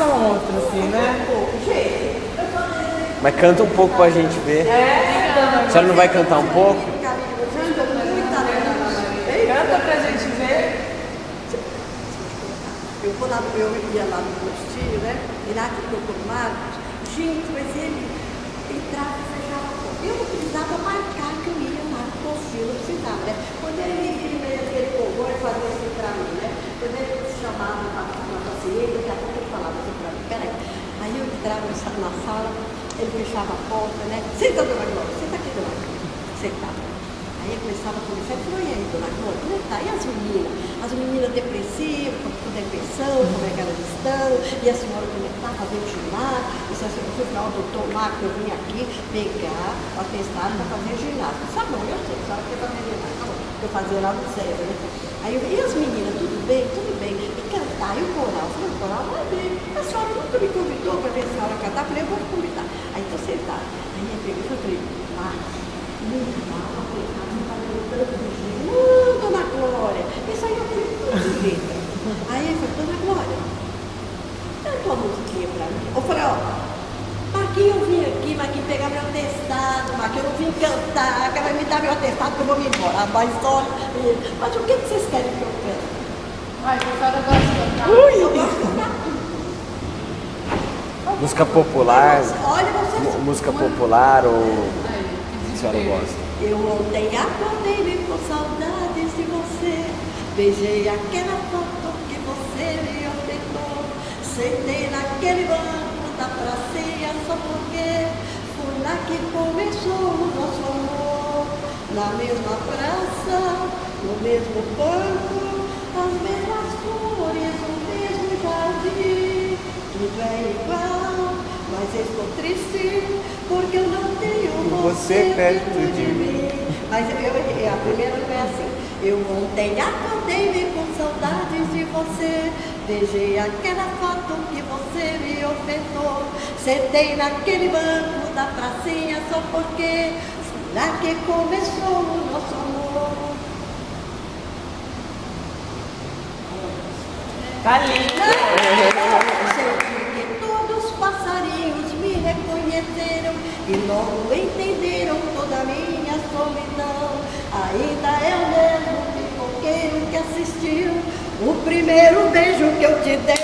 são outros, assim, né? Mas canta um pouco pra gente ver. A senhora não vai cantar um pouco? Canta pra gente ver. Eu ia lá no postinho, né? E lá que eu Marcos, gente, mas ele entrava e fechava a porta. Eu não precisava marcar que eu ia lá no postinho, não precisava, né? Quando ele ia aquele povo, ele fazia assim pra mim, né? Quando ele se chamava uma paciente, daqui a pouco ele falava assim pra mim, peraí. Aí eu entrava na sala, ele fechava a porta, né? Senta, dona Glória, senta aqui, dona Glória. Sentava. Aí eu começava a conversar, ele falou, e aí, dona Glória, como é que tá? E as meninas? As meninas depressivas, com depressão, como é que elas estão? E a senhora como é que tá fazendo ginástica? E se eu fui falar, o doutor Marco, eu vim aqui pegar o atestado para fazer ginástica. Tá bom, eu sei, a senhora quer fazer ginástica. Eu fazia lá no zero, né? Aí eu, e as meninas, tudo bem? Tudo bem. E cantar, e o coral? Eu falei, o coral vai ver. A senhora nunca me convidou para ver se a senhora cantar. Eu falei, eu vou te convidar. Aí tô sentada. Aí eu peguei e falei, Marcos, não fala, não fala tanto de jeito. Não, dona Glória, isso aí eu fui tudo de letra. Aí ele falou, dona Glória, canta uma musiquinha pra mim. Eu falei, ó, Marquinhos, eu vim aqui, Marquinhos, pegar meu atestado, Marquinhos, eu não vim cantar, que vai me dar meu atestado que eu vou me embora. Mas olha, mas o que vocês querem que eu cante? Ai, a senhora gosta de cantar? Eu gosto de cantar tudo. Música popular? Olha, vocês... Música popular ou a senhora gosta? Eu ontem acordei com saudades de você. Beijei aquela foto que você me ofertou. Sentei naquele banco da pracinha só porque foi lá que começou o nosso amor. Na mesma praça, no mesmo banco, as mesmas flores, o mesmo jardim. Tudo é igual, mas eu estou triste porque eu não tenho você perto de mim. Mas a primeira foi assim. Eu ontem acordei com saudades de você. Beijei aquela foto que você me ofertou. Sentei naquele banco da pracinha só porque foi lá que começou o nosso amor. Tá lindo. Senti que todos os passarinhos me reconheceram e logo entenderam toda a minha solidão. Ainda é o mesmo pipoqueiro que assistiu o primeiro beijo que eu te dei.